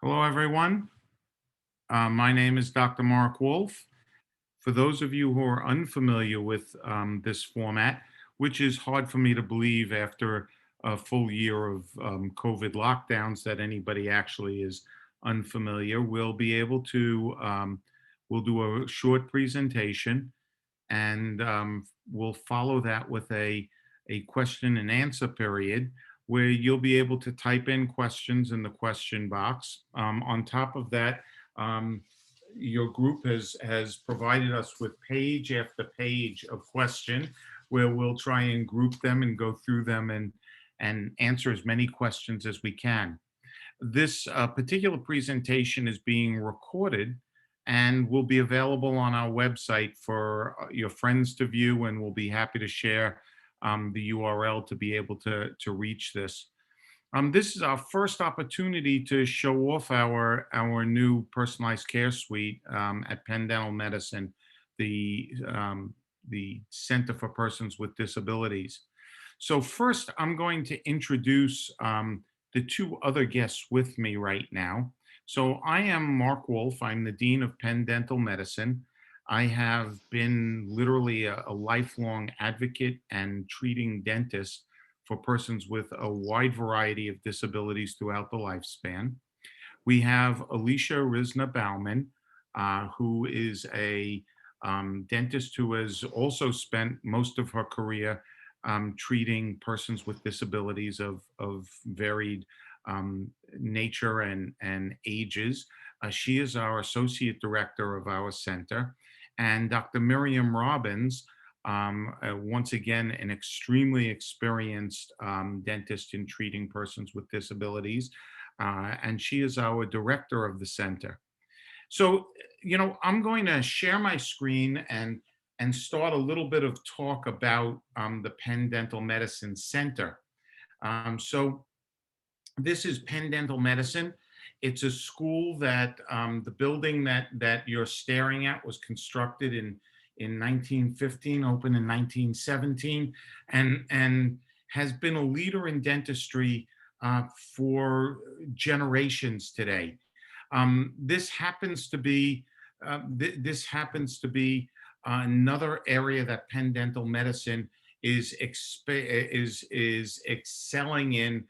Hello, everyone. My name is Dr. Mark Wolff. For those of you who are unfamiliar with this format, which is hard for me to believe after a full year of COVID lockdowns that anybody actually is unfamiliar, we'll do a short presentation and we'll follow that with a question and answer period where you'll be able to type in questions in the question box. On top of that, um, your group has provided us with page after page of question where we'll try and group them and go through them and answer as many questions as we can. This particular presentation is being recorded and will be available on our website for your friends to view, and we'll be happy to share the URL to be able to reach this. This is our first opportunity to show off our new personalized care suite at Penn Dental Medicine, the Center for Persons with Disabilities. So first, I'm going to introduce the two other guests with me right now. So I am Mark Wolff. I'm the Dean of Penn Dental Medicine. I have been literally a lifelong advocate and treating dentist for persons with a wide variety of disabilities throughout the lifespan. We have Alicia Rizna Bauman, who is a dentist who has also spent most of her career treating persons with disabilities of varied nature and ages. She is our associate director of our center. And Dr. Miriam Robbins, once again, an extremely experienced dentist in treating persons with disabilities. And she is our director of the center. So, I'm going to share my screen and start a little bit of talk about the Penn Dental Medicine Center. So this is Penn Dental Medicine. It's a school that the building that you're staring at was constructed in 1915, opened in 1917, and has been a leader in dentistry for generations today. This happens to be another area that Penn Dental Medicine is excelling in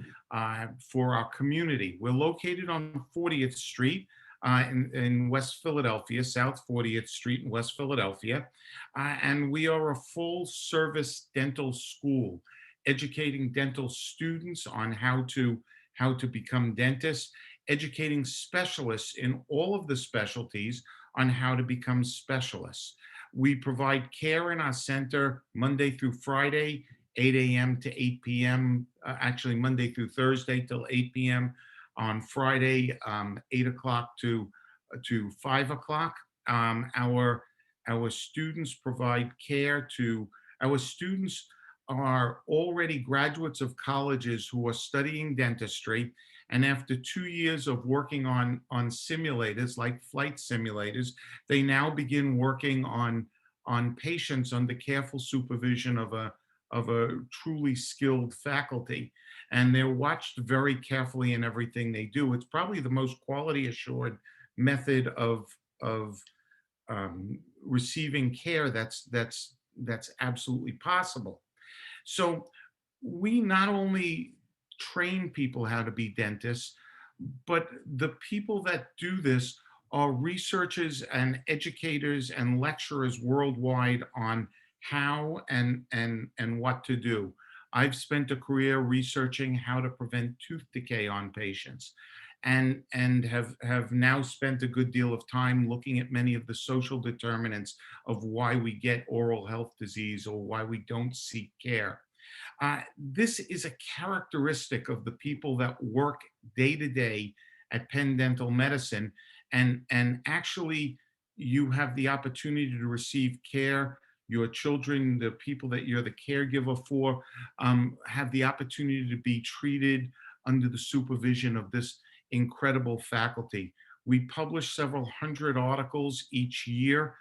for our community. We're located on 40th Street in West Philadelphia, South 40th Street in West Philadelphia, and we are a full service dental school, educating dental students on how to become dentists, educating specialists in all of the specialties on how to become specialists. We provide care in our center Monday through Friday, 8 a.m. to 8 p.m., actually Monday through Thursday till 8 p.m. On Friday, 8 o'clock to 5 o'clock. Our students provide care to, our students are already graduates of colleges who are studying dentistry. And after 2 years of working on simulators, like flight simulators, they now begin working on patients under careful supervision of a truly skilled faculty. And they're watched very carefully in everything they do. It's probably the most quality assured method of receiving care that's absolutely possible. So we not only train people how to be dentists, but the people that do this are researchers and educators and lecturers worldwide on how and what to do. I've spent a career researching how to prevent tooth decay on patients, and have now spent a good deal of time looking at many of the social determinants of why we get oral health disease or why we don't seek care. This is a characteristic of the people that work day to day at Penn Dental Medicine, and actually you have the opportunity to receive care. Your children, the people that you're the caregiver for, have the opportunity to be treated under the supervision of this incredible faculty. We publish several hundred articles each year.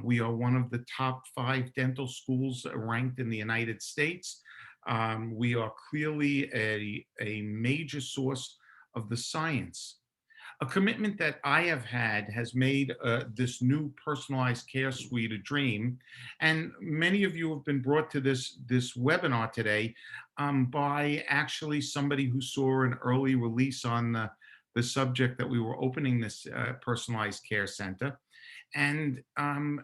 We are one of the top 5 dental schools ranked in the United States. We are clearly a major source of the science. A commitment that I have had has made this new personalized care suite a dream. And many of you have been brought to this webinar today by actually somebody who saw an early release on the subject that we were opening this personalized care center, and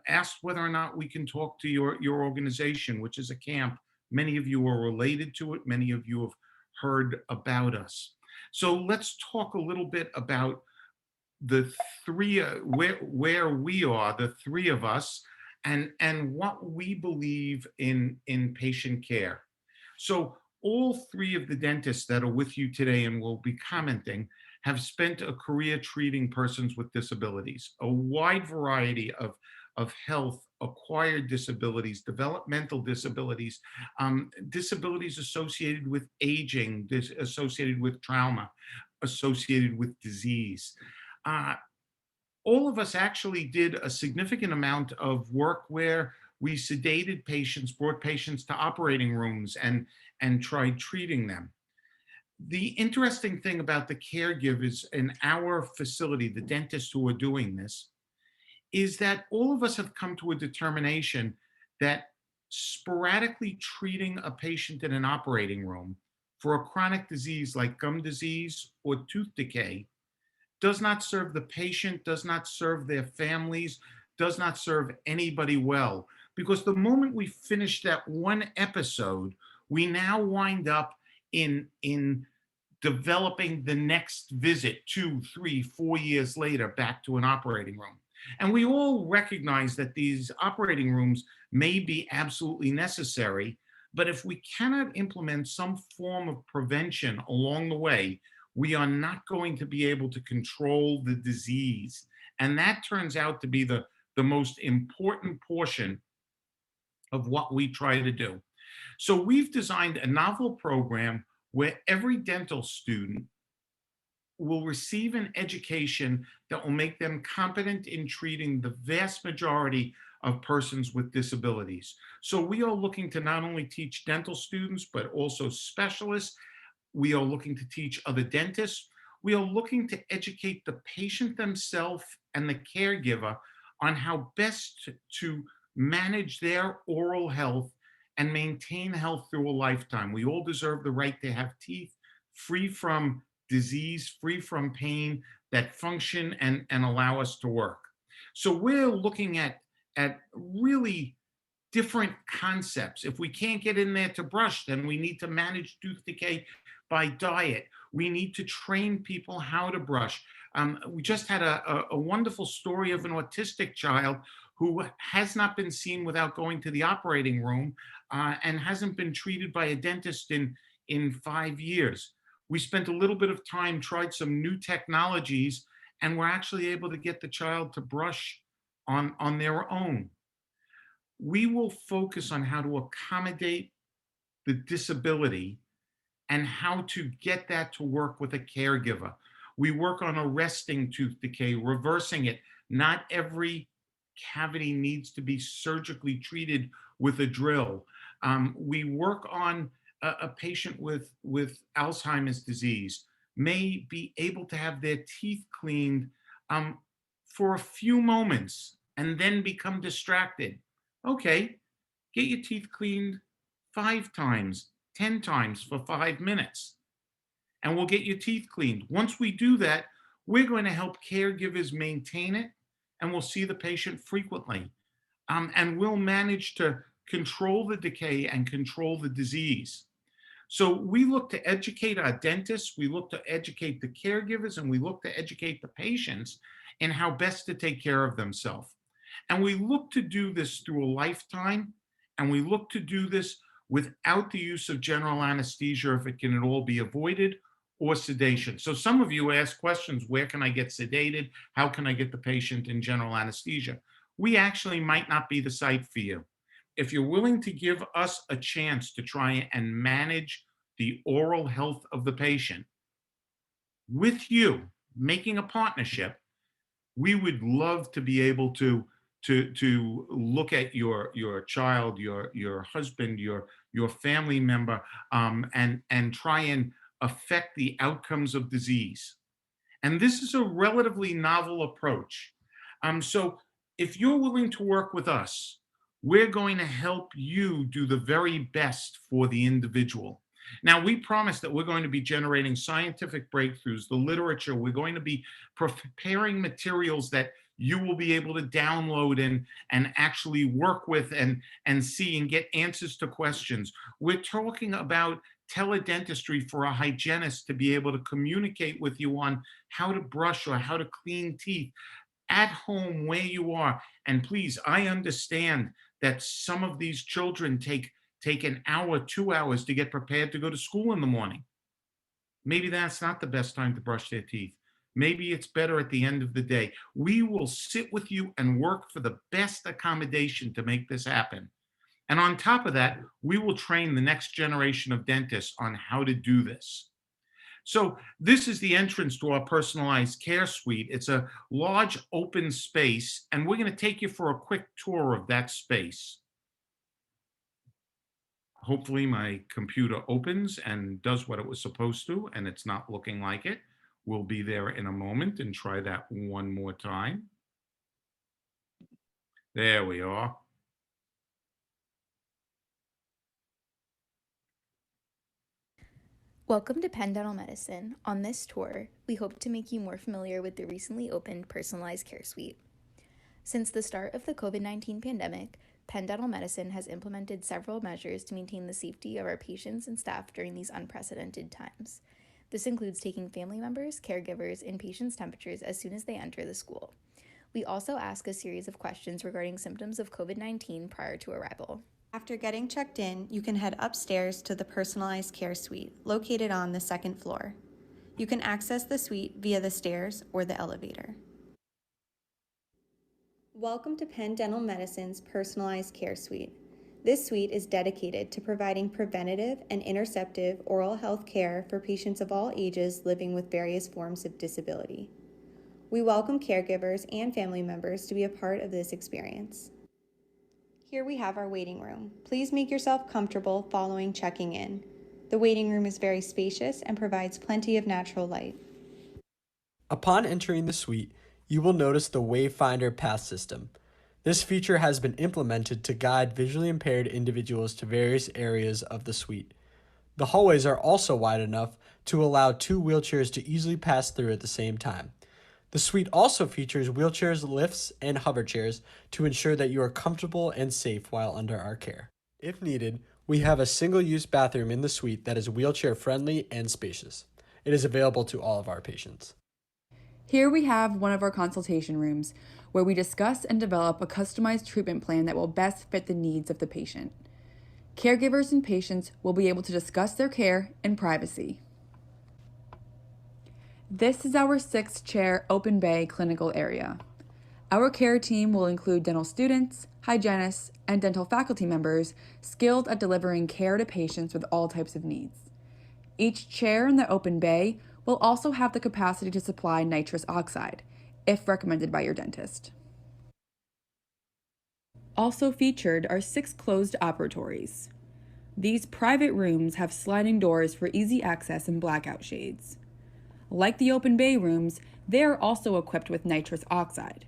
asked whether or not we can talk to your organization, which is a camp. Many of you are related to it. Many of you have heard about us. So let's talk a little bit about the three where we are, the three of us, and what we believe in patient care. So all three of the dentists that are with you today and will be commenting have spent a career treating persons with disabilities, a wide variety of health, acquired disabilities, developmental disabilities, disabilities associated with aging, associated with trauma, associated with disease. Uh, all of us actually did a significant amount of work where we sedated patients, brought patients to operating rooms, and tried treating them. The interesting thing about the caregivers in our facility, the dentists who are doing this, is that all of us have come to a determination that sporadically treating a patient in an operating room for a chronic disease like gum disease or tooth decay does not serve the patient, does not serve their families, does not serve anybody well. Because the moment we finish that one episode, we now wind up in developing the next visit 2, 3, 4 years later back to an operating room. And we all recognize that these operating rooms may be absolutely necessary, but if we cannot implement some form of prevention along the way, we are not going to be able to control the disease. And that turns out to be the most important portion of what we try to do. So we've designed a novel program where every dental student will receive an education that will make them competent in treating the vast majority of persons with disabilities. So we are looking to not only teach dental students, but also specialists. We are looking to teach other dentists. We are looking to educate the patient themselves and the caregiver on how best to manage their oral health and maintain health through a lifetime. We all deserve the right to have teeth free from disease, free from pain, that function and allow us to work. So we're looking at really different concepts. If we can't get in there to brush, then we need to manage tooth decay by diet. We need to train people how to brush. We just had a wonderful story of an autistic child who has not been seen without going to the operating room and hasn't been treated by a dentist in 5 years. We spent a little bit of time, tried some new technologies, and we're actually able to get the child to brush on their own. We will focus on how to accommodate the disability and how to get that to work with a caregiver. We work on arresting tooth decay, reversing it. Not every cavity needs to be surgically treated with a drill. We work on a patient with Alzheimer's disease may be able to have their teeth cleaned for a few moments and then become distracted. Okay, get your teeth cleaned 5 times, 10 times for 5 minutes, and we'll get your teeth cleaned. Once we do that, we're going to help caregivers maintain it, and we'll see the patient frequently. And we'll manage to control the decay and control the disease. So we look to educate our dentists, we look to educate the caregivers, and we look to educate the patients in how best to take care of themselves. And we look to do this through a lifetime, and we look to do this without the use of general anesthesia if it can at all be avoided, or sedation. So some of you ask questions, where can I get sedated? How can I get the patient in general anesthesia? We actually might not be the site for you. If you're willing to give us a chance to try and manage the oral health of the patient with you, making a partnership, we would love to be able to look at your child, your husband, your family member, and try and affect the outcomes of disease. And this is a relatively novel approach. So if you're willing to work with us, we're going to help you do the very best for the individual. Now, we promise that we're going to be generating scientific breakthroughs, the literature. We're going to be preparing materials that you will be able to download and actually work with and see and get answers to questions. We're talking about teledentistry for a hygienist to be able to communicate with you on how to brush or how to clean teeth at home where you are. And please, I understand that some of these children take an hour, 2 hours to get prepared to go to school in the morning. Maybe that's not the best time to brush their teeth. Maybe it's better at the end of the day. We will sit with you and work for the best accommodation to make this happen. And on top of that, we will train the next generation of dentists on how to do this. So this is the entrance to our personalized care suite. It's a large open space, and we're going to take you for a quick tour of that space. Hopefully my computer opens and does what it was supposed to, and it's not looking like it. We'll be there in a moment and try that one more time. There we are. Welcome to Penn Dental Medicine. On this tour, we hope to make you more familiar with the recently opened Personalized Care Suite. Since the start of the COVID-19 pandemic, Penn Dental Medicine has implemented several measures to maintain the safety of our patients and staff during these unprecedented times. This includes taking family members, caregivers, and patients' temperatures as soon as they enter the school. We also ask a series of questions regarding symptoms of COVID-19 prior to arrival. After getting checked in, you can head upstairs to the Personalized Care Suite, located on the second floor. You can access the suite via the stairs or the elevator. Welcome to Penn Dental Medicine's Personalized Care Suite. This suite is dedicated to providing preventative and interceptive oral health care for patients of all ages living with various forms of disability. We welcome caregivers and family members to be a part of this experience. Here we have our waiting room. Please make yourself comfortable following checking in. The waiting room is very spacious and provides plenty of natural light. Upon entering the suite, you will notice the Wayfinder Path system. This feature has been implemented to guide visually impaired individuals to various areas of the suite. The hallways are also wide enough to allow 2 wheelchairs to easily pass through at the same time. The suite also features wheelchairs, lifts, and hover chairs to ensure that you are comfortable and safe while under our care. If needed, we have a single-use bathroom in the suite that is wheelchair-friendly and spacious. It is available to all of our patients. Here we have one of our consultation rooms, where we discuss and develop a customized treatment plan that will best fit the needs of the patient. Caregivers and patients will be able to discuss their care in privacy. This is our 6-chair open bay clinical area. Our care team will include dental students, hygienists, and dental faculty members skilled at delivering care to patients with all types of needs. Each chair in the open bay will also have the capacity to supply nitrous oxide, if recommended by your dentist. Also featured are 6 closed operatories. These private rooms have sliding doors for easy access and blackout shades. Like the open bay rooms, they are also equipped with nitrous oxide,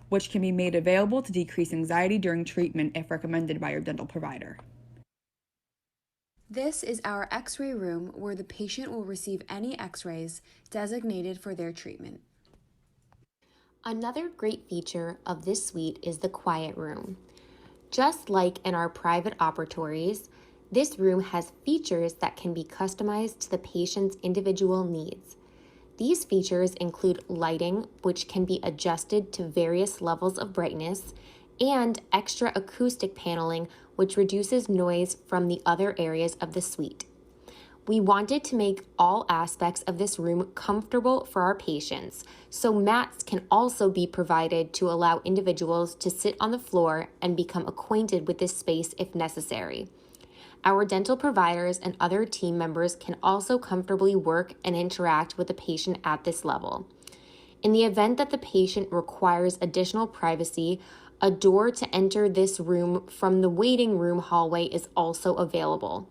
which can be made available to decrease anxiety during treatment if recommended by your dental provider. This is our X-ray room where the patient will receive any X-rays designated for their treatment. Another great feature of this suite is the quiet room. Just like in our private operatories, this room has features that can be customized to the patient's individual needs. These features include lighting, which can be adjusted to various levels of brightness, and extra acoustic paneling, which reduces noise from the other areas of the suite. We wanted to make all aspects of this room comfortable for our patients, so mats can also be provided to allow individuals to sit on the floor and become acquainted with this space if necessary. Our dental providers and other team members can also comfortably work and interact with the patient at this level. In the event that the patient requires additional privacy, a door to enter this room from the waiting room hallway is also available.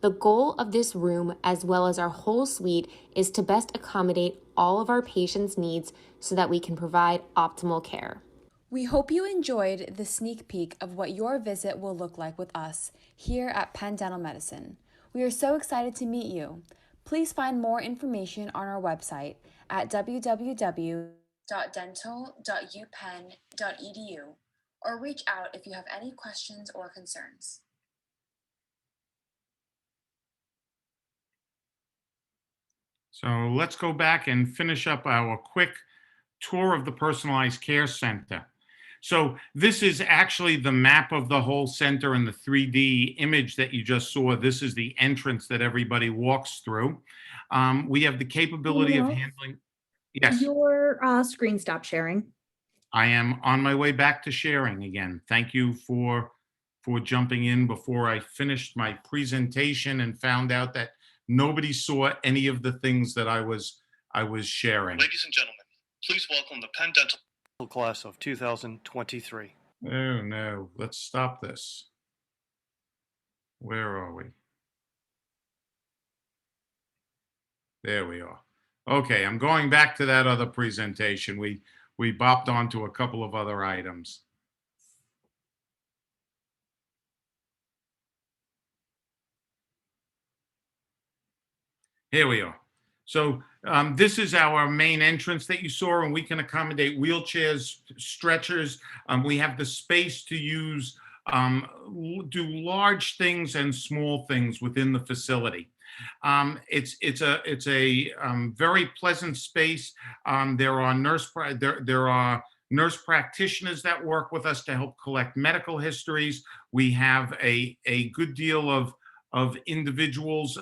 The goal of this room, as well as our whole suite, is to best accommodate all of our patients' needs so that we can provide optimal care. We hope you enjoyed the sneak peek of what your visit will look like with us here at Penn Dental Medicine. We are so excited to meet you. Please find more information on our website at www.dental.upenn.edu or reach out if you have any questions or concerns. So let's go back and finish up our quick tour of the Personalized Care Center. So this is actually the map of the whole center and the 3D image that you just saw. This is the entrance that everybody walks through. We have the capability of handling. Yes, Your screen stopped sharing. I am on my way back to sharing again. Thank you for jumping in before I finished my presentation and found out that nobody saw any of the things that I was sharing. Ladies and gentlemen, please welcome the Penn Dental class of 2023. Oh no, let's stop this. Where are we? There we are. Okay, I'm going back to that other presentation. We bopped onto a couple of other items. Here we are. So this is our main entrance that you saw, and we can accommodate wheelchairs, stretchers. We have the space to use, do large things and small things within the facility. It's a very pleasant space. There are nurse practitioners that work with us to help collect medical histories. We have a good deal of individuals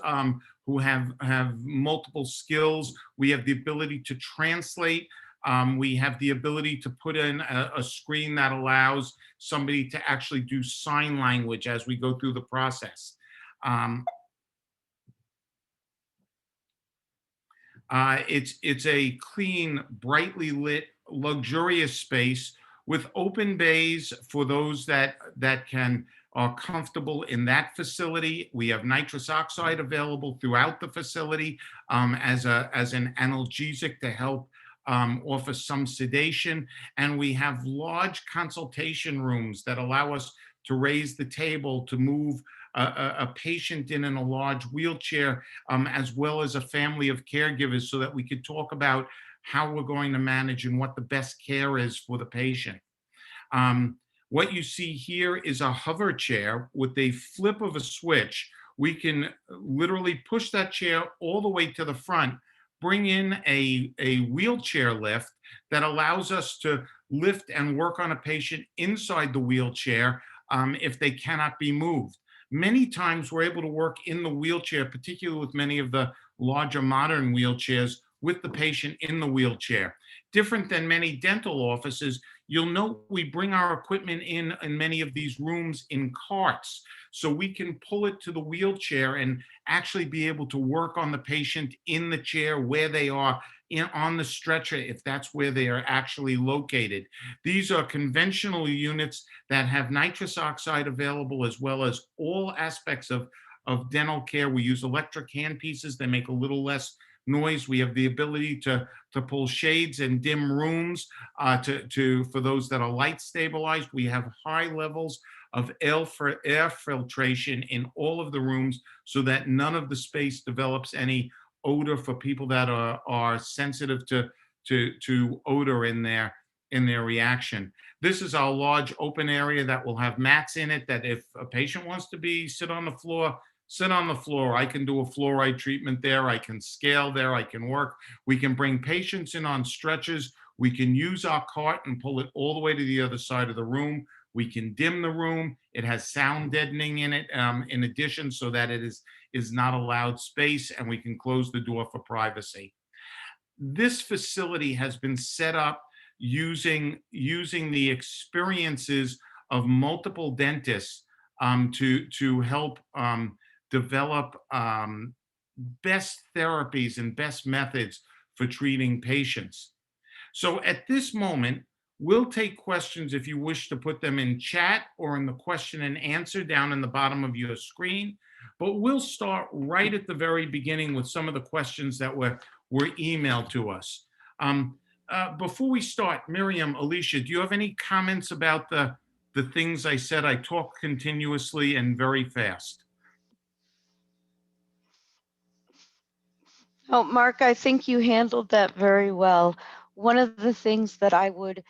who have multiple skills. We have the ability to translate. We have the ability to put in a screen that allows somebody to actually do sign language as we go through the process. It's a clean, brightly lit, luxurious space with open bays for those that are comfortable in that facility. We have nitrous oxide available throughout the facility as an analgesic to help offer some sedation. And we have large consultation rooms that allow us to raise the table to move a patient in a large wheelchair, as well as a family of caregivers, so that we could talk about how we're going to manage and what the best care is for the patient. What you see here is a hover chair with a flip of a switch. We can literally push that chair all the way to the front, bring in a wheelchair lift that allows us to lift and work on a patient inside the wheelchair if they cannot be moved. Many times we're able to work in the wheelchair, particularly with many of the larger modern wheelchairs, with the patient in the wheelchair. Different than many dental offices, you'll note we bring our equipment in many of these rooms in carts, so we can pull it to the wheelchair and actually be able to work on the patient in the chair where they are, on the stretcher, if that's where they are actually located. These are conventional units that have nitrous oxide available, as well as all aspects of dental care. We use electric handpieces. They make a little less noise. We have the ability to pull shades and dim rooms for those that are light stabilized. We have high levels of air filtration in all of the rooms, so that none of the space develops any odor for people that are sensitive to odor in their reaction. This is our large open area that will have mats in it, that if a patient wants to sit on the floor. I can do a fluoride treatment there. I can scale there. I can work. We can bring patients in on stretchers. We can use our cart and pull it all the way to the other side of the room. We can dim the room. It has sound deadening in it, in addition, so that it is not a loud space, and we can close the door for privacy. This facility has been set up using the experiences of multiple dentists to help develop best therapies and best methods for treating patients. So at this moment, we'll take questions if you wish to put them in chat or in the question and answer down in the bottom of your screen. But we'll start right at the very beginning with some of the questions that were emailed to us. Before we start, Miriam, Alicia, do you have any comments about the things I said? I talk continuously and very fast. Oh, Mark, I think you handled that very well. One of the things that I would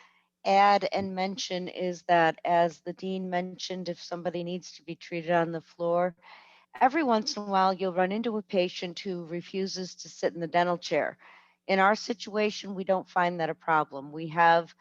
add and mention is that, as the dean mentioned, if somebody needs to be treated on the floor, every once in a while you'll run into a patient who refuses to sit in the dental chair. In our situation, we don't find that a problem. We have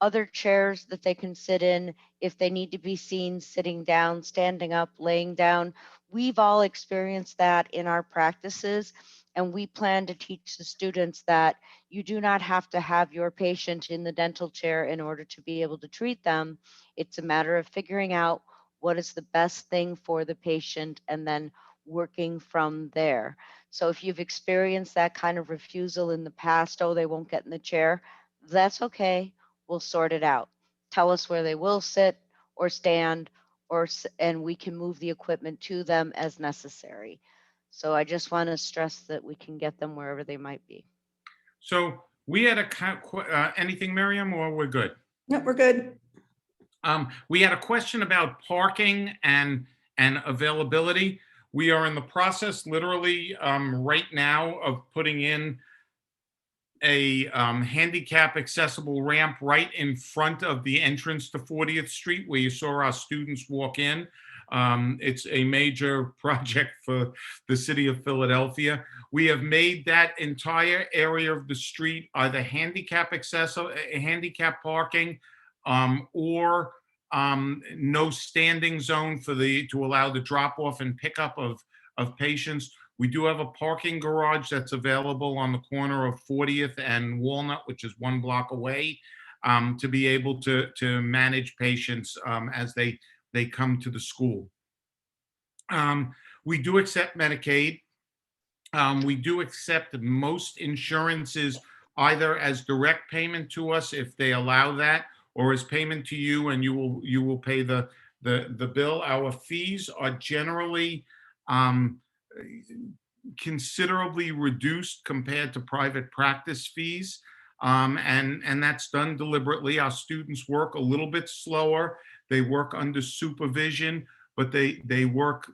other chairs that they can sit in if they need to be seen sitting down, standing up, laying down. We've all experienced that in our practices, and we plan to teach the students that you do not have to have your patient in the dental chair in order to be able to treat them. It's a matter of figuring out what is the best thing for the patient and then working from there. So if you've experienced that kind of refusal in the past, oh, they won't get in the chair, that's okay. We'll sort it out. Tell us where they will sit or stand, and we can move the equipment to them as necessary. So I just want to stress that we can get them wherever they might be. So we had anything, Miriam, or we're good? Yep, we're good. We had a question about parking and availability. We are in the process, literally, right now, of putting in a handicap accessible ramp right in front of the entrance to 40th Street, where you saw our students walk in. It's a major project for the city of Philadelphia. We have made that entire area of the street either handicap accessible, handicap parking, or no standing zone to allow the drop off and pickup of patients. We do have a parking garage that's available on the corner of 40th and Walnut, which is 1 block away, to be able to manage patients as they come to the school. We do accept Medicaid. We do accept most insurances either as direct payment to us if they allow that, or as payment to you, and you will pay the bill. Our fees are generally considerably reduced compared to private practice fees. And that's done deliberately. Our students work a little bit slower. They work under supervision, but they work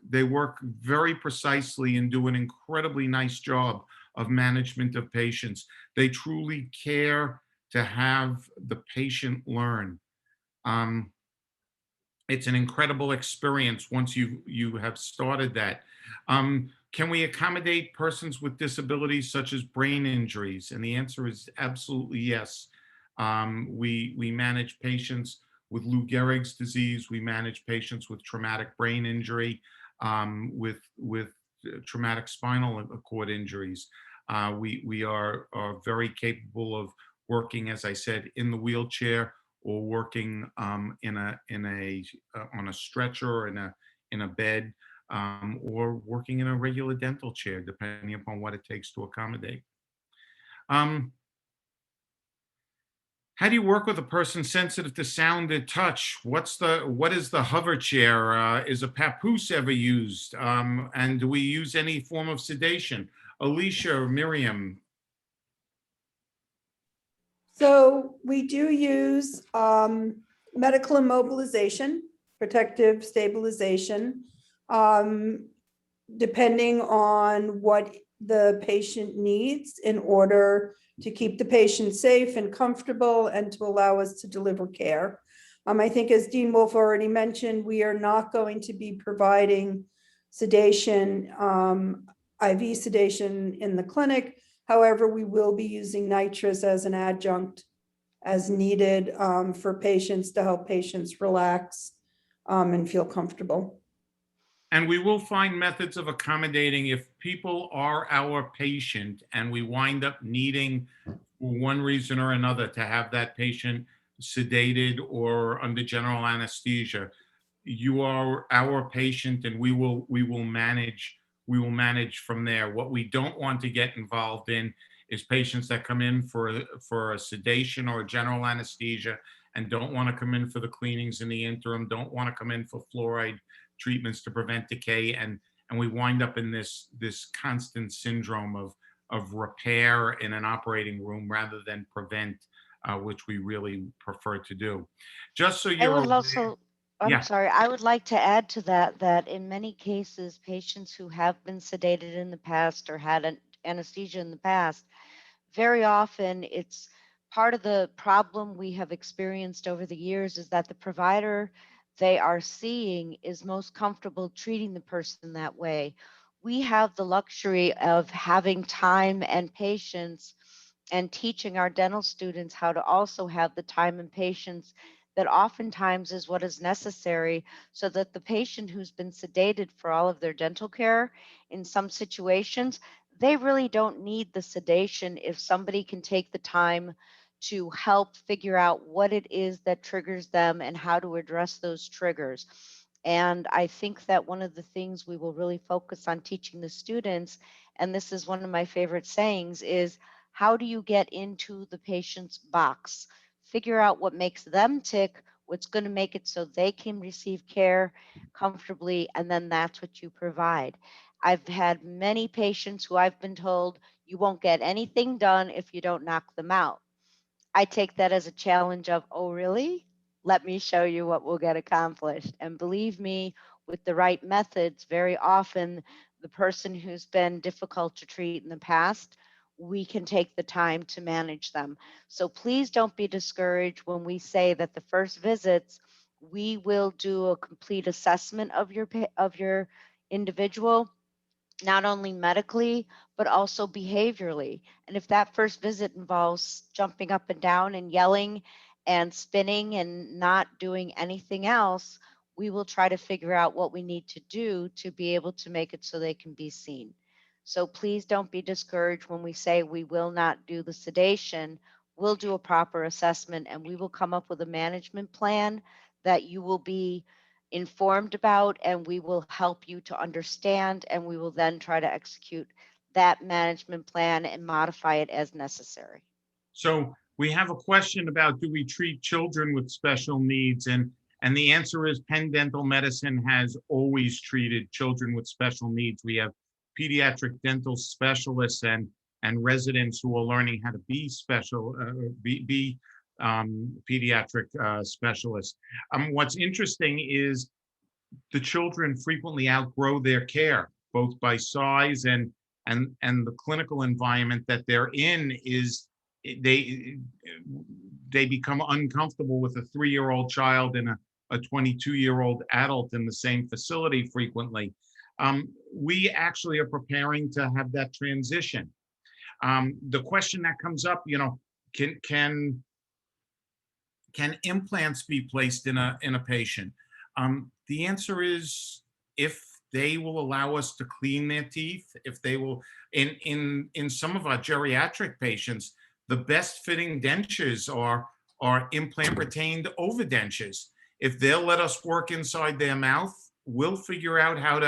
very precisely and do an incredibly nice job of management of patients. They truly care to have the patient learn. It's an incredible experience once you have started that. Can we accommodate persons with disabilities such as brain injuries? And the answer is absolutely yes. We manage patients with Lou Gehrig's disease. We manage patients with traumatic brain injury, with traumatic spinal cord injuries. We are very capable of working, as I said, in the wheelchair, or working on a stretcher or in a bed, or working in a regular dental chair, depending upon what it takes to accommodate. How do you work with a person sensitive to sound and touch? What is the hover chair? Is a papoose ever used? And do we use any form of sedation? Alicia or Miriam? So we do use medical immobilization, protective stabilization, depending on what the patient needs in order to keep the patient safe and comfortable and to allow us to deliver care. I think, as Dean Wolff already mentioned, we are not going to be providing sedation, IV sedation in the clinic. However, we will be using nitrous as an adjunct as needed for patients, to help patients relax and feel comfortable. And we will find methods of accommodating if people are our patient and we wind up needing, for one reason or another, to have that patient sedated or under general anesthesia. You are our patient, and we will manage from there. What we don't want to get involved in is patients that come in for a sedation or a general anesthesia and don't want to come in for the cleanings in the interim, don't want to come in for fluoride treatments to prevent decay, and we wind up in this constant syndrome of repair in an operating room rather than prevent, which we really prefer to do. Just so I you're would aware, also, I'm yeah. sorry, I would like to add to that, that in many cases, patients who have been sedated in the past or had an anesthesia in the past, very often it's part of the problem we have experienced over the years is that the provider they are seeing is most comfortable treating the person that way. We have the luxury of having time and patience and teaching our dental students how to also have the time and patience that oftentimes is what is necessary so that the patient who's been sedated for all of their dental care in some situations they really don't need the sedation if somebody can take the time to help figure out what it is that triggers them and how to address those triggers. And I think that one of the things we will really focus on teaching the students, and this is one of my favorite sayings, is how do you get into the patient's box? Figure out what makes them tick, what's going to make it so they can receive care comfortably, and then that's what you provide. I've had many patients who I've been told you won't get anything done if you don't knock them out. I take that as a challenge of, oh, really? Let me show you what will get accomplished. And believe me, with the right methods, very often the person who's been difficult to treat in the past, we can take the time to manage them. So please don't be discouraged when we say that the first visits, we will do a complete assessment of your individual not only medically, but also behaviorally. And if that first visit involves jumping up and down and yelling and spinning and not doing anything else, we will try to figure out what we need to do to be able to make it so they can be seen. So please don't be discouraged when we say we will not do the sedation. We'll do a proper assessment and we will come up with a management plan that you will be informed about, and we will help you to understand, and we will then try to execute that management plan and modify it as necessary. So we have a question about, do we treat children with special needs? And the answer is Penn Dental Medicine has always treated children with special needs. We have pediatric dental specialists and residents who are learning how to be pediatric specialists. What's interesting is the children frequently outgrow their care, both by size and the clinical environment that they're in is they they become uncomfortable with a 3-year-old child and a 22-year-old adult in the same facility frequently. We actually are preparing to have that transition. The question that comes up, can implants be placed in a patient? The answer is if they will allow us to clean their teeth, if they will, in some of our geriatric patients, the best fitting dentures are implant retained overdentures. If they'll let us work inside their mouth, we'll figure out how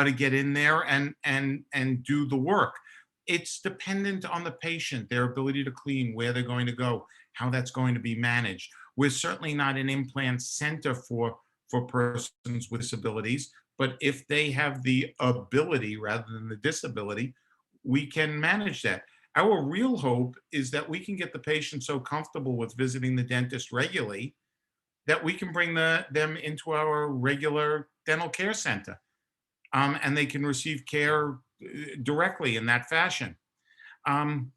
to get in there and do the work. It's dependent on the patient, their ability to clean, where they're going to go, how that's going to be managed. We're certainly not an implant center for persons with disabilities, but if they have the ability rather than the disability, we can manage that. Our real hope is that we can get the patient so comfortable with visiting the dentist regularly that we can bring them into our regular dental care center, and they can receive care directly in that fashion. Um,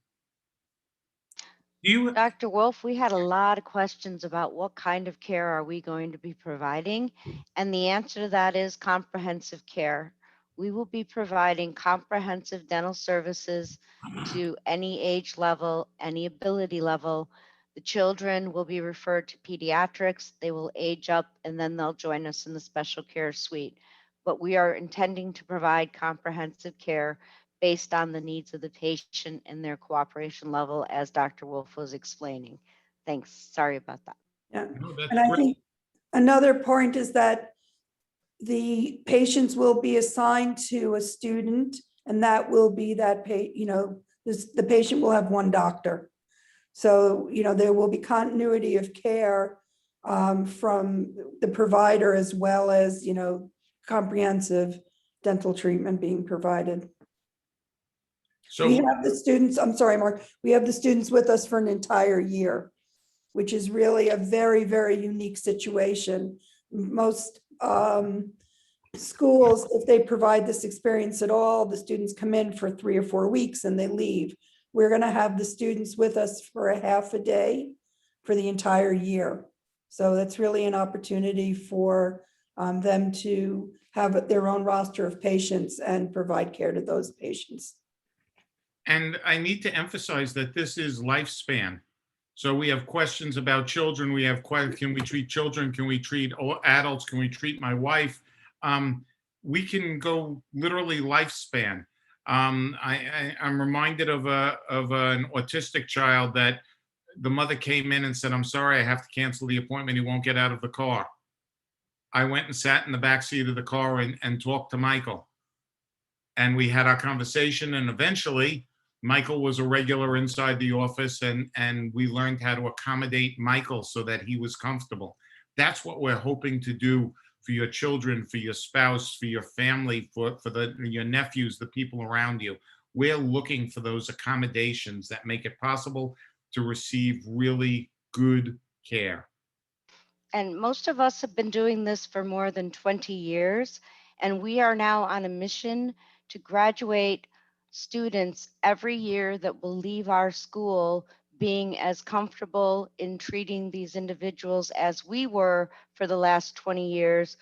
you Dr. Wolff, we had a lot of questions about what kind of care are we going to be providing, and the answer to that is comprehensive care. We will be providing comprehensive dental services to any age level, any ability level. The children will be referred to pediatrics, they will age up, and then they'll join us in the special care suite. But we are intending to provide comprehensive care based on the needs of the patient and their cooperation level, as Dr. Wolff was explaining. Thanks. Sorry about that. Yeah. know, that's And I great. think another point is that the patients will be assigned to a student, and that will be that the patient will have one doctor. So, there will be continuity of care from the provider as well as, comprehensive dental treatment being provided. We So, have the students, I'm sorry, Mark, we have the students with us for an entire year, which is really a very, very unique situation. Most schools, if they provide this experience at all, the students come in for 3 or 4 weeks and they leave. We're going to have the students with us for a half a day for the entire year. So that's really an opportunity for them to have their own roster of patients and provide care to those patients. and I need to emphasize that this is lifespan. So we have questions about children. We have can we treat children? Can we treat adults? Can we treat my wife? We can go literally lifespan. I'm reminded of an autistic child that the mother came in and said, "I'm sorry, I have to cancel the appointment. He won't get out of the car." I went and sat in the back seat of the car and talked to Michael. And we had our conversation, and eventually Michael was a regular inside the office, and we learned how to accommodate Michael so that he was comfortable. That's what we're hoping to do for your children, for your spouse, for your family, for your nephews, the people around you. We're looking for those accommodations that make it possible to receive really good care. And most of us have been doing this for more than 20 years, and we are now on a mission to graduate students every year that will leave our school being as comfortable in treating these individuals as we were for the last 20 years.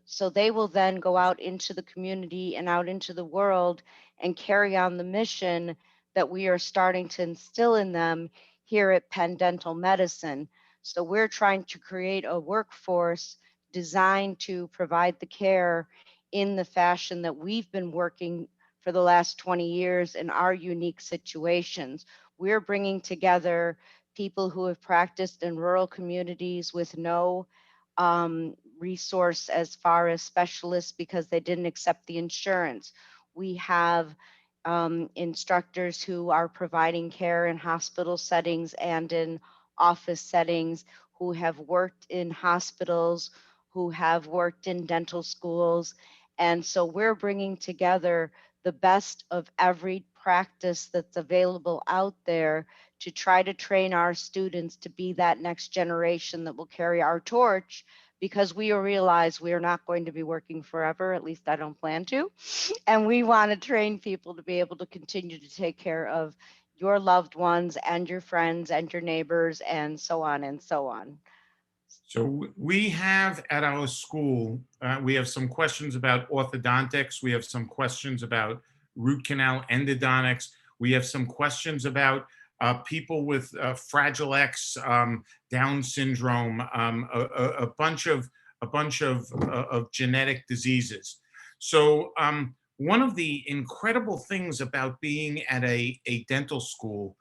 So they will then go out into the community and out into the world and carry on the mission that we are starting to instill in them here at Penn Dental Medicine. So we're trying to create a workforce designed to provide the care in the fashion that we've been working for the last 20 years in our unique situations. We're bringing together people who have practiced in rural communities with no resource as far as specialists because they didn't accept the insurance. We have instructors who are providing care in hospital settings and in office settings, who have worked in hospitals, who have worked in dental schools. And so we're bringing together the best of every practice that's available out there to try to train our students to be that next generation that will carry our torch, because we realize we are not going to be working forever, at least I don't plan to. And we want to train people to be able to continue to take care of your loved ones and your friends and your neighbors and so on and so on. So we have at our school, we have some questions about orthodontics. We have some questions about root canal endodontics. We have some questions about people with Fragile X, Down syndrome, a bunch of genetic diseases. So one of the incredible things about being at a dental school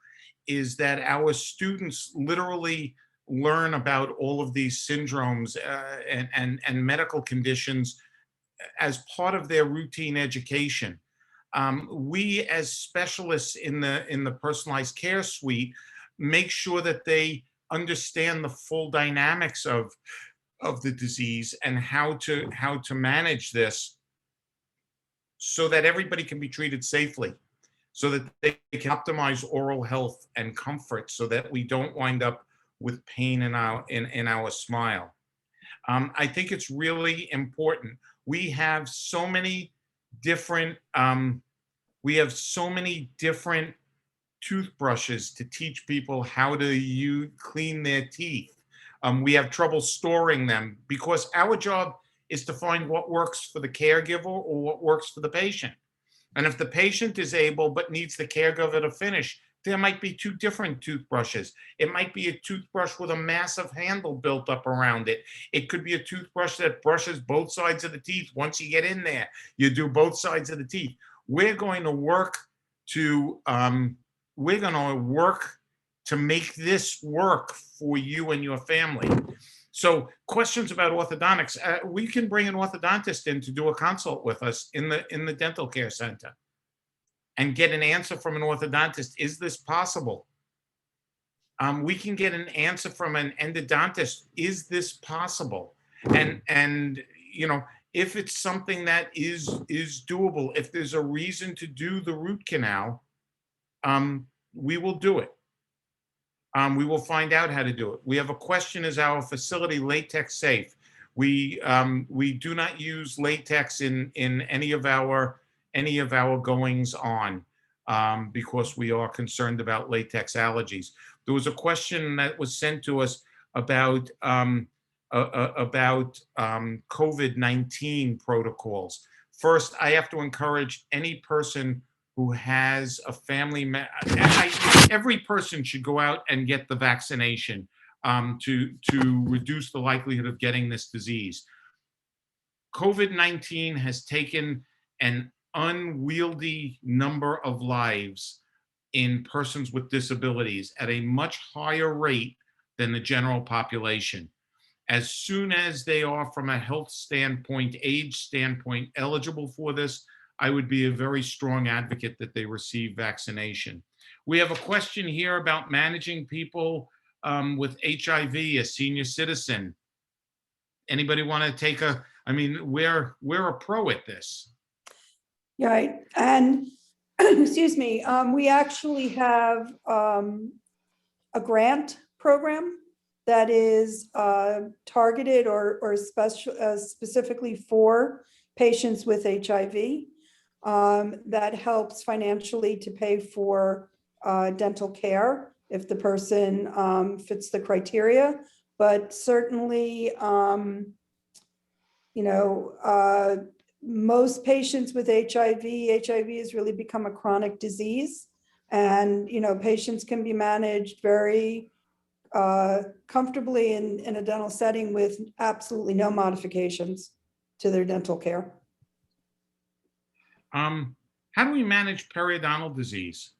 is that our students literally learn about all of these syndromes and medical conditions as part of their routine education. We, as specialists in the personalized care suite, make sure that they understand the full dynamics of the disease and how to manage this so that everybody can be treated safely, so that they can optimize oral health and comfort, so that we don't wind up with pain in our smile. I think it's really important. We have so many different toothbrushes to teach people how to clean their teeth. We have trouble storing them because our job is to find what works for the caregiver or what works for the patient. And if the patient is able but needs the caregiver to finish, there might be two different toothbrushes. It might be a toothbrush with a massive handle built up around it. It could be a toothbrush that brushes both sides of the teeth. Once you get in there, you do both sides of the teeth. We're going to work to make this work for you and your family. So questions about orthodontics, we can bring an orthodontist in to do a consult with us in the dental care center and get an answer from an orthodontist. Is this possible? We can get an answer from an endodontist. Is this possible? And if it's something that is doable, if there's a reason to do the root canal, we will do it. We will find out how to do it. We have a question: is our facility latex safe? We do not use latex in any of our goings on, because we are concerned about latex allergies. There was a question that was sent to us about COVID-19 protocols. First, I have to encourage any person who has a family every person should go out and get the vaccination, to reduce the likelihood of getting this disease. COVID-19 has taken an unwieldy number of lives in persons with disabilities at a much higher rate than the general population. As soon as they are, from a health standpoint, age standpoint, eligible for this, I would be a very strong advocate that they receive vaccination. We have a question here about managing people with HIV, a senior citizen. Anybody want to take we're a pro at this. Yeah, right. And excuse me, we actually have a grant program that is targeted or specifically for patients with HIV, that helps financially to pay for dental care if the person fits the criteria. But certainly, most patients with HIV has really become a chronic disease. And, patients can be managed very comfortably in a dental setting with absolutely no modifications to their dental care. How do we manage periodontal disease?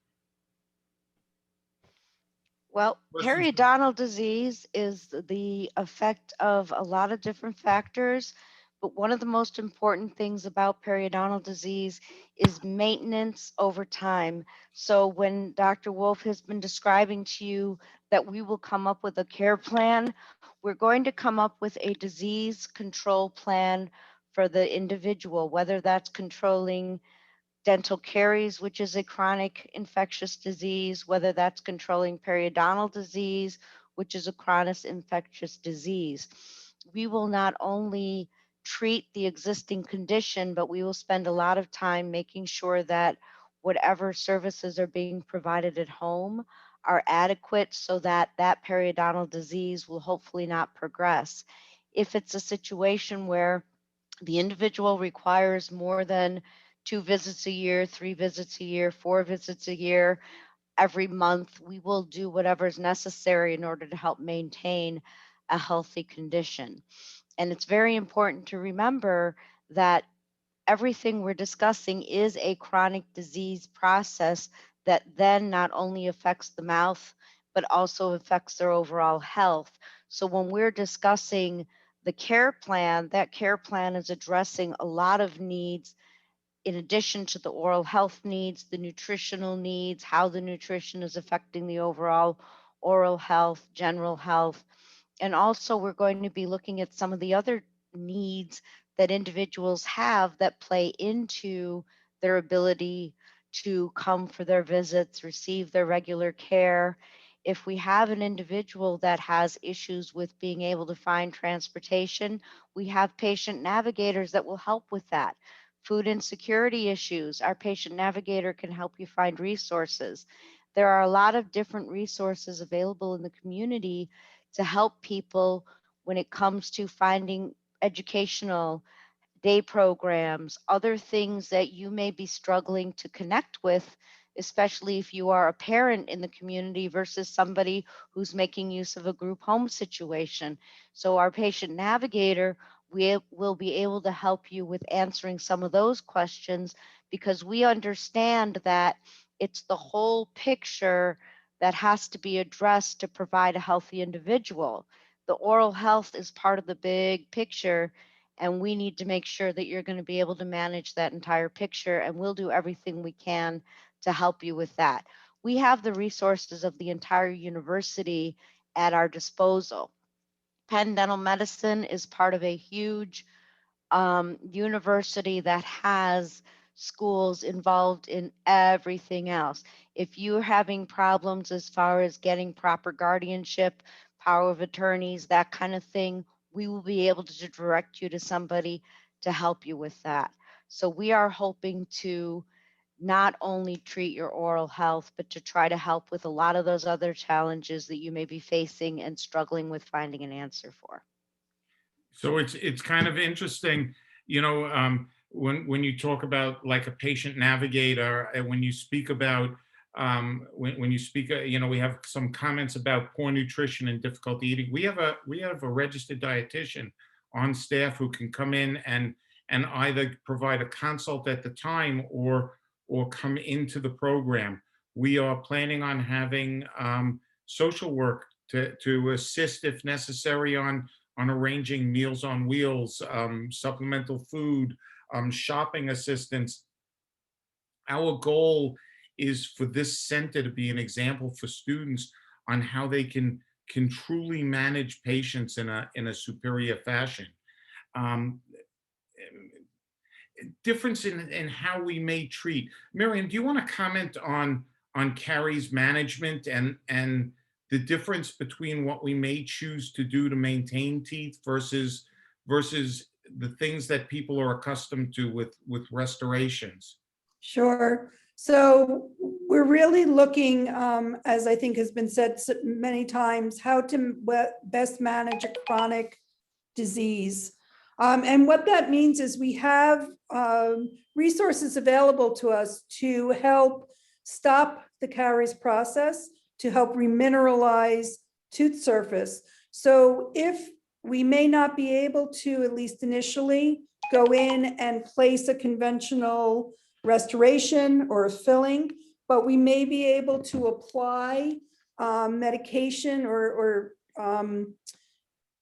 Well, periodontal disease is the effect of a lot of different factors, but one of the most important things about periodontal disease is maintenance over time. So when Dr. Wolff has been describing to you that we will come up with a care plan, we're going to come up with a disease control plan for the individual, whether that's controlling dental caries, which is a chronic infectious disease, whether that's controlling periodontal disease, which is a chronic infectious disease. We will not only treat the existing condition, but we will spend a lot of time making sure that whatever services are being provided at home are adequate so that that periodontal disease will hopefully not progress. If it's a situation where the individual requires more than 2 visits a year, 3 visits a year, 4 visits a year, every month, we will do whatever is necessary in order to help maintain a healthy condition. And it's very important to remember that everything we're discussing is a chronic disease process that then not only affects the mouth, but also affects their overall health. So when we're discussing the care plan, that care plan is addressing a lot of needs in addition to the oral health needs, the nutritional needs, how the nutrition is affecting the overall oral health, general health. And also, we're going to be looking at some of the other needs that individuals have that play into their ability to come for their visits, receive their regular care. If we have an individual that has issues with being able to find transportation, we have patient navigators that will help with that. Food insecurity issues, our patient navigator can help you find resources. There are a lot of different resources available in the community to help people when it comes to finding educational day programs, other things that you may be struggling to connect with, especially if you are a parent in the community versus somebody who's making use of a group home situation. So our patient navigator will be able to help you with answering some of those questions because we understand that it's the whole picture that has to be addressed to provide a healthy individual. The oral health is part of the big picture, and we need to make sure that you're going to be able to manage that entire picture, and we'll do everything we can to help you with that. We have the resources of the entire university at our disposal. Penn Dental Medicine is part of a huge university that has schools, involved in everything else. If you're having problems as far as getting proper guardianship, power of attorneys, that kind of thing, we will be able to direct you to somebody to help you with that. So we are hoping to not only treat your oral health, but to try to help with a lot of those other challenges that you may be facing and struggling with finding an answer for. So it's kind of interesting, when you talk about like a patient navigator, and when you speak about when you speak, we have some comments about poor nutrition and difficulty eating. We have a registered dietitian on staff who can come in and either provide a consult at the time or come into the program. We are planning on having social work to assist if necessary on arranging Meals on Wheels, supplemental food, shopping assistance. Our goal is for this center to be an example for students on how they can truly manage patients in a superior fashion. Um, Difference in how we may treat. Miriam, do you want to comment on Caries Management and the difference between what we may choose to do to maintain teeth versus the things that people are accustomed to with restorations? Sure. So we're really looking, as I think has been said many times, how to best manage a chronic disease. And what that means is we have resources available to us to help stop the caries process, to help remineralize tooth surface. So if we may not be able to, at least initially, go in and place a conventional restoration or a filling, but we may be able to apply medication or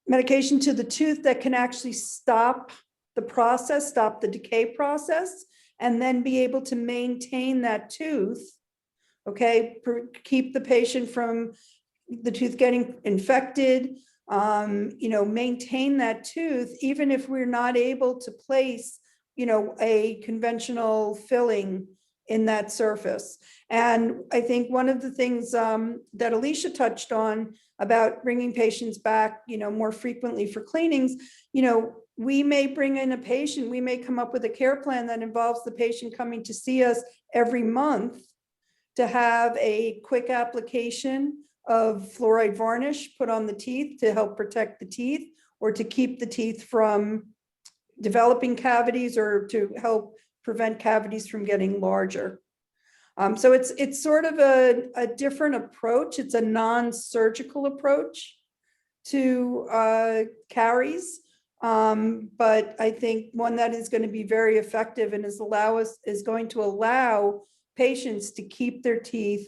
medication to the tooth that can actually stop the process, stop the decay process, and then be able to maintain that tooth, okay, keep the patient from the tooth getting infected, maintain that tooth, even if we're not able to place, a conventional filling in that surface. And I think one of the things that Alicia touched on about bringing patients back, more frequently for cleanings, we may bring in a patient, we may come up with a care plan that involves the patient coming to see us every month to have a quick application of fluoride varnish put on the teeth to help protect the teeth or to keep the teeth from developing cavities or to help prevent cavities from getting larger. So it's sort of a different approach. It's a non-surgical approach to caries, but I think one that is going to be very effective and is going to allow patients to keep their teeth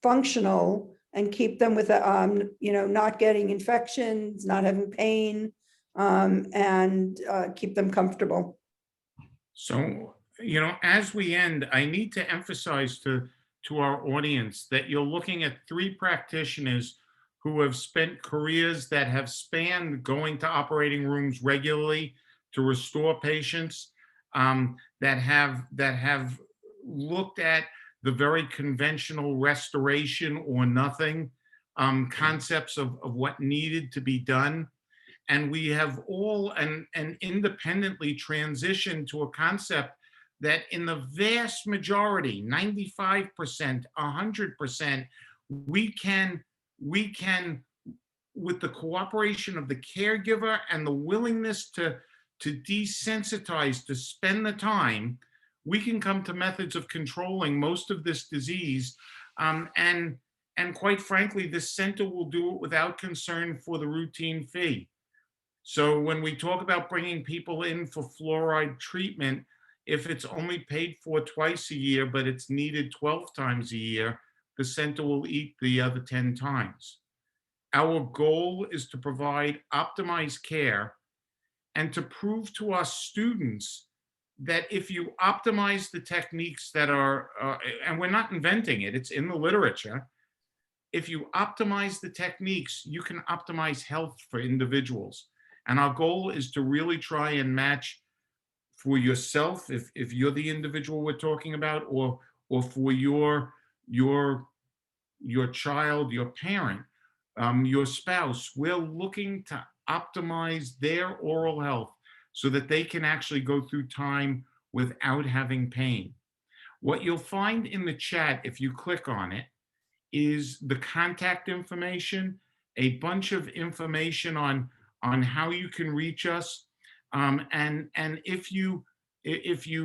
functional and keep them with not getting infections, not having pain, and keep them comfortable. So, as we end, I need to emphasize to our audience that you're looking at 3 practitioners who have spent careers that have spanned going to operating rooms regularly to restore patients, that have looked at the very conventional restoration or nothing concepts of what needed to be done. And we have all and independently transitioned to a concept that in the vast majority, 95%, 100%, we can, with the cooperation of the caregiver and the willingness to desensitize, to spend the time, we can come to methods of controlling most of this disease. And quite frankly, this center will do it without concern for the routine fee. So when we talk about bringing people in for fluoride treatment, if it's only paid for twice a year, but it's needed 12 times a year, the center will eat the other 10 times. Our goal is to provide optimized care and to prove to our students that if you optimize the techniques that are, and we're not inventing it, it's in the literature. If you optimize the techniques, you can optimize health for individuals. And our goal is to really try and match for yourself, if you're the individual we're talking about, or for your child, your parent, your spouse. We're looking to optimize their oral health so that they can actually go through time without having pain. What you'll find in the chat, if you click on it, is the contact information, a bunch of information on how you can reach us, and if you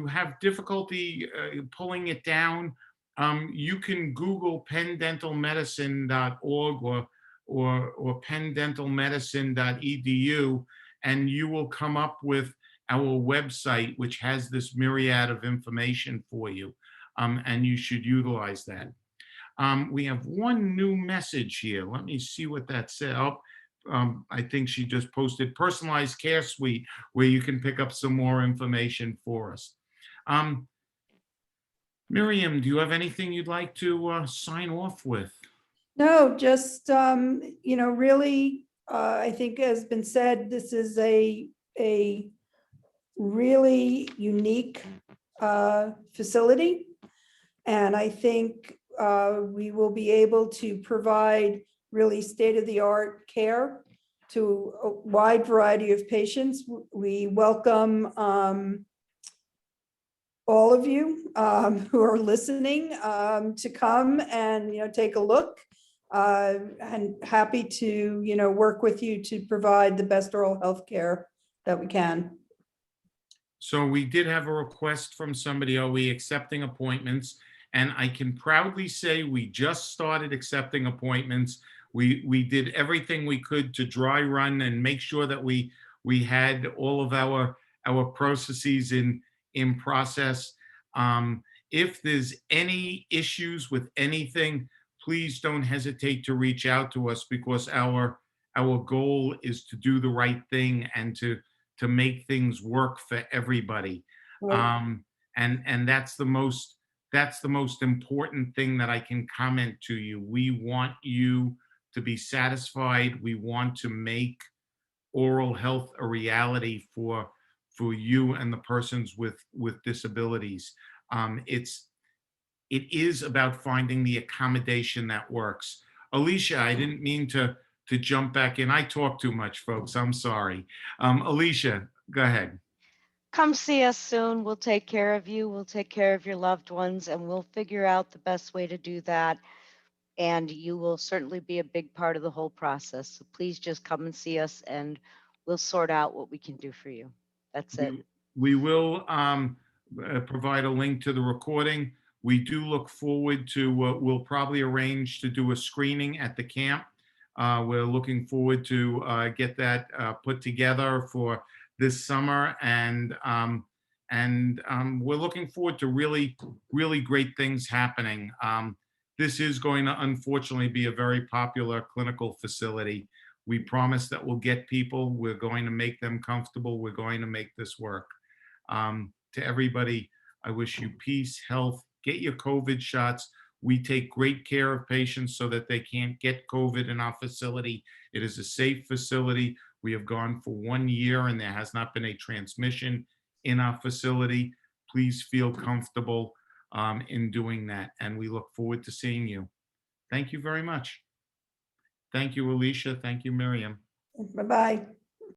have difficulty pulling it down, you can Google penndentalmedicine.org or penndentalmedicine.edu, and you will come up with our website, which has this myriad of information for you, and you should utilize that. We have one new message here. Let me see what that said. Oh, I think she just posted personalized care suite where you can pick up some more information for us. Miriam, do you have anything you'd like to sign off with? No, just, really, I think has been said, this is a really unique facility. And I think we will be able to provide really state-of-the-art care to a wide variety of patients. We welcome all of you who are listening to come and take a look, and happy to work with you to provide the best oral health care that we can. So we did have a request from somebody, are we accepting appointments? And I can proudly say we just started accepting appointments. We did everything we could to dry run and make sure that we had all of our processes in process. If there's any issues with anything, please don't hesitate to reach out to us, because our goal is to do the right thing and to make things work for everybody. Right. And that's the most important thing that I can comment to you. We want you to be satisfied. We want to make oral health a reality for you and the persons with disabilities. It is about finding the accommodation that works. Alicia, I didn't mean to jump back in. I talk too much, folks. I'm sorry. Alicia, go ahead. Come see us soon. We'll take care of you. We'll take care of your loved ones, and we'll figure out the best way to do that. And you will certainly be a big part of the whole process. So please just come and see us, and we'll sort out what we can do for you. That's it. We will provide a link to the recording. We do look forward to, we'll probably arrange to do a screening at the camp. We're looking forward to get that put together for this summer, and we're looking forward to really great things happening. This is going to unfortunately be a very popular clinical facility. We promise that we'll get people. We're going to make them comfortable. We're going to make this work. To everybody, I wish you peace, health, get your COVID shots. We take great care of patients so that they can't get COVID in our facility. It is a safe facility. We have gone for 1 year and there has not been a transmission in our facility. Please feel comfortable in doing that. And we look forward to seeing you. Thank you very much. Thank you, Alicia. Thank you, Miriam. Bye-bye.